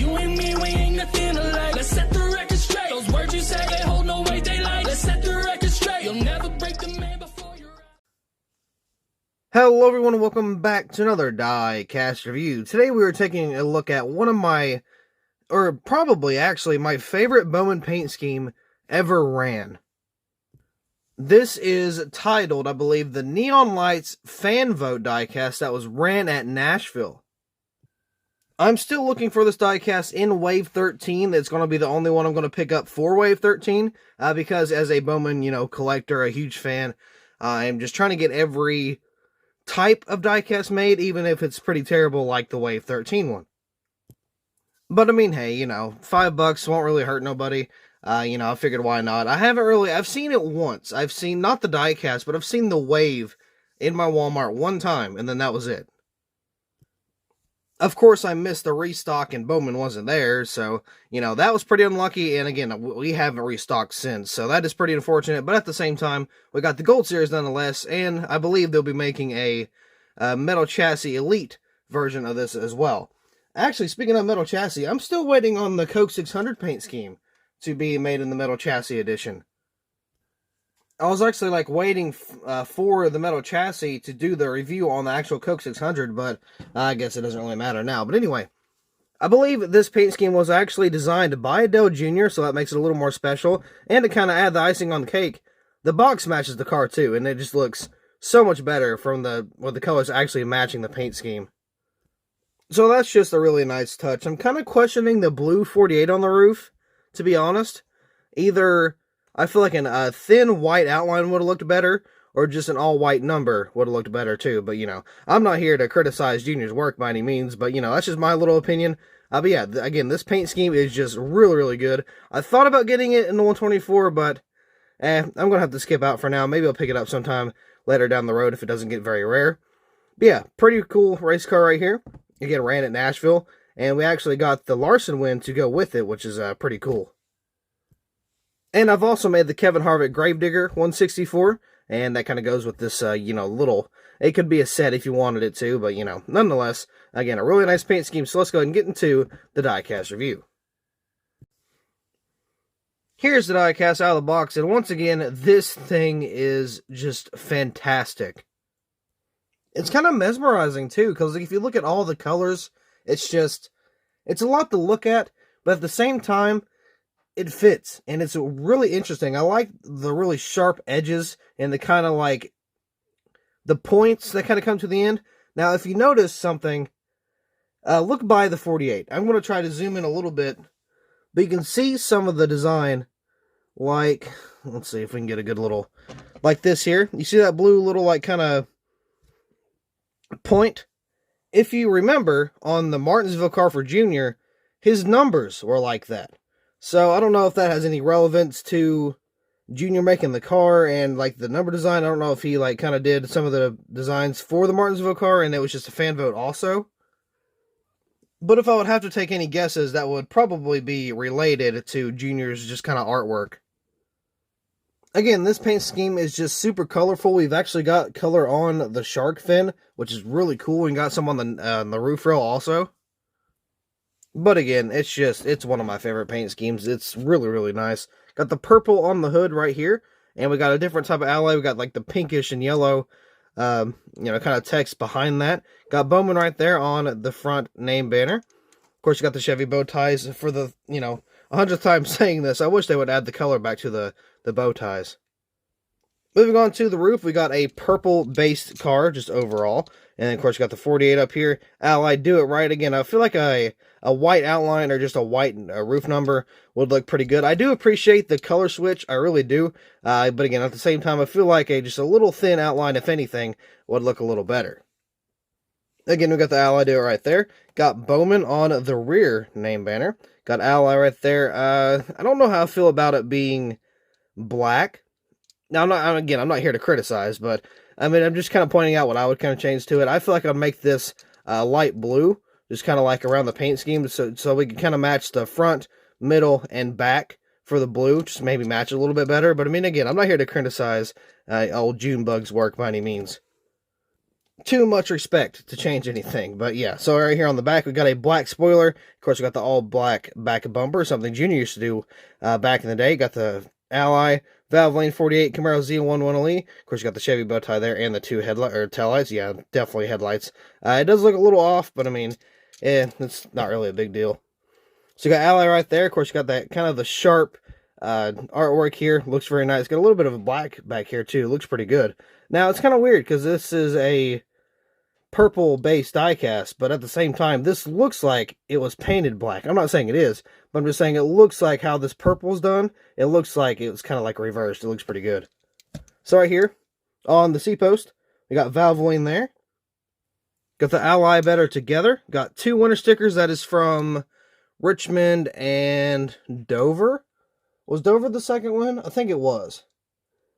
You and me, we ain't nothing alike. Let's set the record straight. Those words you say, they hold no weight, they like. Let's set the record straight. You'll never break the man before you're out. Hello everyone and welcome back to another Diecast review. Today we are taking a look at one of my, or probably actually my favorite Bowman paint scheme ever ran. This is titled, I believe, the Neon Lights Fan Vote diecast that was ran at Nashville. I'm still looking for this diecast in Wave 13. It's going to be the only one I'm going to pick up for Wave 13, because as a Bowman, collector, a huge fan, I'm just trying to get every type of diecast made, even if it's pretty terrible like the Wave 13 one. But I mean, hey, $5 won't really hurt nobody. I figured why not. I've seen it once. I've seen, not the diecast, but I've seen the Wave in my Walmart one time, and then that was it. Of course, I missed the restock and Bowman wasn't there, so, that was pretty unlucky, and again, we haven't restocked since, so that is pretty unfortunate, but at the same time, we got the Gold Series nonetheless, and I believe they'll be making a Metal Chassis Elite version of this as well. Actually, speaking of Metal Chassis, I'm still waiting on the Coke 600 paint scheme to be made in the Metal Chassis edition. I was actually waiting for the Metal Chassis to do the review on the actual Coke 600, but I guess it doesn't really matter now. But anyway, I believe this paint scheme was actually designed by Dale Jr., so that makes it a little more special. And to kind of add the icing on the cake, the box matches the car too, and it just looks so much better from with the colors actually matching the paint scheme. So that's just a really nice touch. I'm kind of questioning the blue 48 on the roof, to be honest. Either I feel like a thin white outline would have looked better, or just an all-white number would have looked better too. But, I'm not here to criticize Junior's work by any means, but, that's just my little opinion. But yeah, again, this paint scheme is just really, really good. I thought about getting it in the 124, but, I'm going to have to skip out for now. Maybe I'll pick it up sometime later down the road if it doesn't get very rare. But yeah, pretty cool race car right here. Again, ran at Nashville, and we actually got the Larson win to go with it, which is pretty cool. And I've also made the Kevin Harvick Gravedigger 164, and that kind of goes with this, little, it could be a set if you wanted it to, but, nonetheless, again, a really nice paint scheme, so let's go ahead and get into the diecast review. Here's the diecast out of the box, and once again, this thing is just fantastic. It's kind of mesmerizing, too, because if you look at all the colors, it's a lot to look at, but at the same time, it fits, and it's really interesting. I like the really sharp edges and the kind of the points that kind of come to the end. Now, if you notice something, look by the 48. I'm going to try to zoom in a little bit, but you can see some of the design, let's see if we can get a good little, like this here. You see that blue little, kind of point? If you remember, on the Martinsville car for Junior, his numbers were like that. So, I don't know if that has any relevance to Junior making the car and, the number design. I don't know if he, kind of did some of the designs for the Martinsville car and it was just a fan vote also. But if I would have to take any guesses, that would probably be related to Junior's just kind of artwork. Again, this paint scheme is just super colorful. We've actually got color on the shark fin, which is really cool. We got some on the roof rail also. But again, it's one of my favorite paint schemes. It's really, really nice. Got the purple on the hood right here. And we got a different type of alloy. We got the pinkish and yellow, kind of text behind that. Got Bowman right there on the front name banner. Of course, you got the Chevy bow ties for the, 100th time saying this. I wish they would add the color back to the bow ties. Moving on to the roof, we got a purple-based car, just overall. And then, of course, you got the 48 up here. Allied Do It Right. Again, I feel like a white outline or just a white roof number would look pretty good. I do appreciate the color switch. I really do. But again, at the same time, I feel like just a little thin outline, if anything, would look a little better. Again, we got the Allied Do It right there. Got Bowman on the rear name banner. Got Ally right there. I don't know how I feel about it being black. Now, I'm not here to criticize, but, I'm just kind of pointing out what I would kind of change to it. I feel like I'd make this light blue, just kind of around the paint scheme, so we can kind of match the front, middle, and back for the blue, just maybe match it a little bit better. But, again, I'm not here to criticize old Junebug's work by any means. too much respect to change anything. But yeah, so right here on the back, we got a black spoiler. Of course, we got the all black back bumper, something Junior used to do back in the day. Got the Ally Valvoline 48 Camaro ZL1 1LE. Of course, you got the Chevy bow tie there and the two taillights. Yeah, definitely headlights. It does look a little off, but I mean, it's not really a big deal. So you got Ally right there. Of course, you got that kind of the sharp artwork here. Looks very nice. Got a little bit of a black back here too. Looks pretty good. Now, it's kind of weird because this is a purple-based diecast, but at the same time, this looks like it was painted black. I'm not saying it is, but I'm just saying it looks like how this purple is done. It looks like it was kind of like reversed. It looks pretty good. So right here, on the C-post, we got Valvoline there. Got the Ally Better Together. Got two winter stickers. That is from Richmond and Dover. Was Dover the second one? I think it was.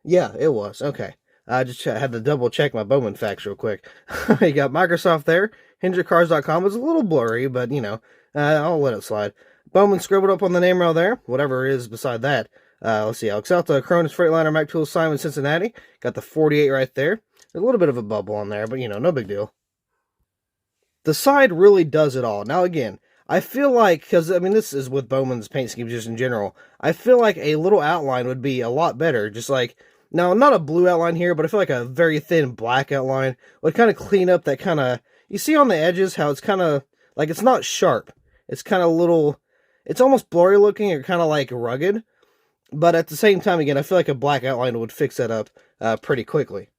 Yeah, it was. Okay. I just had to double check my Bowman facts real quick. You got Microsoft there. HendrickCars.com is a little blurry, but you know, I'll let it slide. Bowman scribbled up on the name rail there. Whatever it is beside that. Let's see. Exalta, Cronus, Freightliner, Mac Tools, Simon, Cincinnati. Got the 48 right there. There's a little bit of a bubble on there, but you know, no big deal. The side really does it all. Now again, I feel like, because I mean, this is with Bowman's paint schemes just in general, I feel like a little outline would be a lot better. Just like, now, not a blue outline here, but I feel like a very thin black outline would kind of clean up that kind of, you see on the edges how it's kind of, like, it's not sharp. It's kind of little, it's almost blurry looking or kind of like rugged. But at the same time, again, I feel like a black outline would fix that up pretty quickly.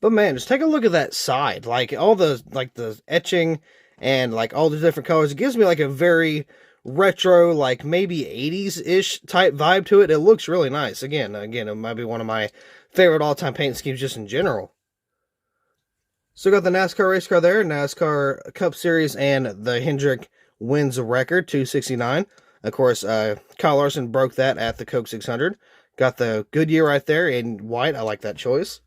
But man, just take a look at that side. Like, all the, like, the etching and, like, all the different colors. It gives me, like, a very retro, like maybe 80s-ish type vibe to it. It looks really nice. Again, it might be one of my favorite all-time paint schemes just in general. So got the NASCAR race car there, NASCAR Cup Series, and the Hendrick wins record, 269. Of course, Kyle Larson broke that at the Coke 600. Got the Goodyear right there in white. I like that choice.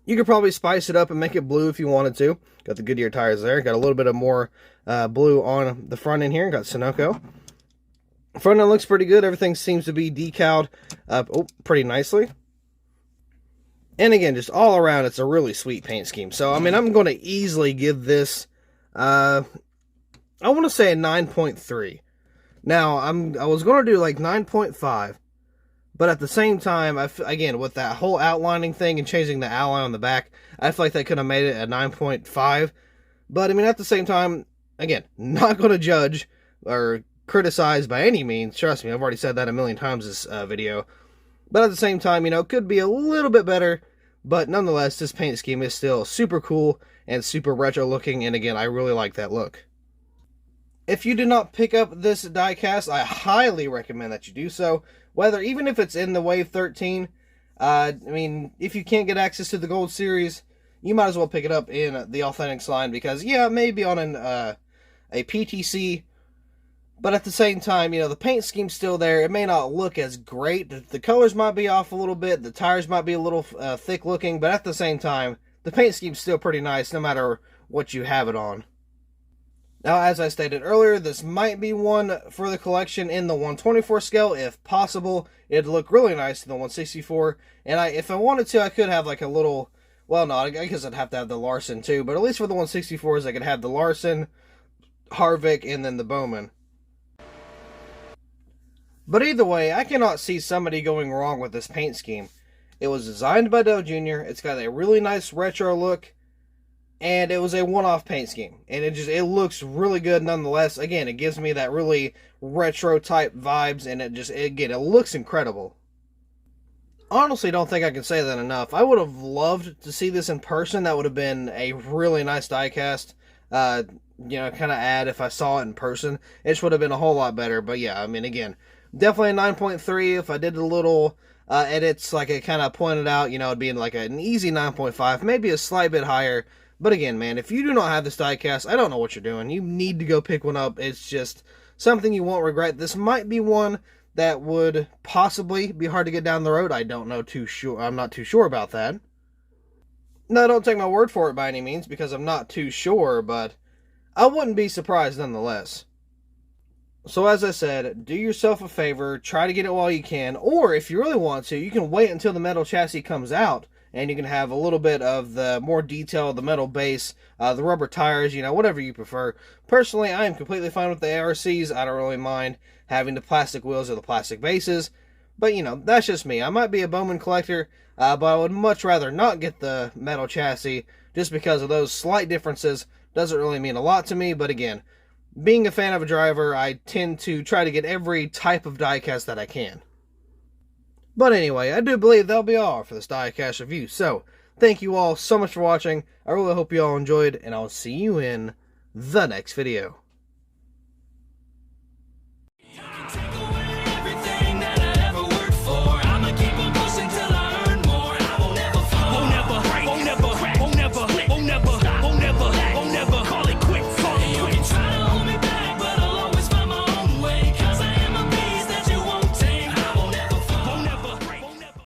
You could probably spice it up and make it blue if you wanted to. Got the Goodyear tires there. Got a little bit of more blue on the front end here. Got Sunoco. Front end looks pretty good. Everything seems to be decaled pretty nicely. And again, just all around, it's a really sweet paint scheme. So, I mean, I'm going to easily give this, I want to say a 9.3. Now, I was going to do like 9.5. But at the same time, again, with that whole outlining thing and changing the outline on the back, I feel like they could have made it a 9.5. But, I mean, at the same time, again, not going to judge or criticize by any means. Trust me, I've already said that a million times this video. But at the same time, you know, it could be a little bit better. But nonetheless, this paint scheme is still super cool and super retro looking. And again, I really like that look. If you did not pick up this diecast, I highly recommend that you do so. Even if it's in the Wave 13, I mean, if you can't get access to the Gold Series, you might as well pick it up in the Authentics line because, yeah, maybe on a PTC, but at the same time, you know, the paint scheme's still there. It may not look as great. The colors might be off a little bit. The tires might be a little thick looking, but at the same time, the paint scheme's still pretty nice no matter what you have it on. Now, as I stated earlier, this might be one for the collection in the 124 scale, if possible. It'd look really nice in the 164, and if I wanted to, I could have like a little, well, no, I guess I'd have to have the Larson too, but at least for the 164s, I could have the Larson, Harvick, and then the Bowman. But either way, I cannot see somebody going wrong with this paint scheme. It was designed by Dale Jr., it's got a really nice retro look, and it was a one-off paint scheme. And it looks really good nonetheless. Again, it gives me that really retro-type vibes, and it looks incredible. Honestly, don't think I can say that enough. I would have loved to see this in person. That would have been a really nice diecast, you know, kind of add if I saw it in person. It just would have been a whole lot better. But yeah, I mean, again, definitely a 9.3. If I did a little edits, like I kind of pointed out, you know, it'd be like an easy 9.5, maybe a slight bit higher. But again, man, if you do not have this diecast, I don't know what you're doing. You need to go pick one up. It's just something you won't regret. This might be one that would possibly be hard to get down the road. I'm not too sure about that. No, don't take my word for it by any means, because I'm not too sure, but I wouldn't be surprised nonetheless. So as I said, do yourself a favor, try to get it while you can, or if you really want to, you can wait until the metal chassis comes out and you can have a little bit of the more detail of the metal base, the rubber tires, you know, whatever you prefer. Personally, I am completely fine with the ARCs. I don't really mind having the plastic wheels or the plastic bases, but you know, that's just me. I might be a Bowman collector, but I would much rather not get the metal chassis just because of those slight differences. Doesn't really mean a lot to me, but again, being a fan of a driver, I tend to try to get every type of diecast that I can. But anyway, I do believe that'll be all for this diecast review. So, thank you all so much for watching. I really hope you all enjoyed, and I'll see you in the next video.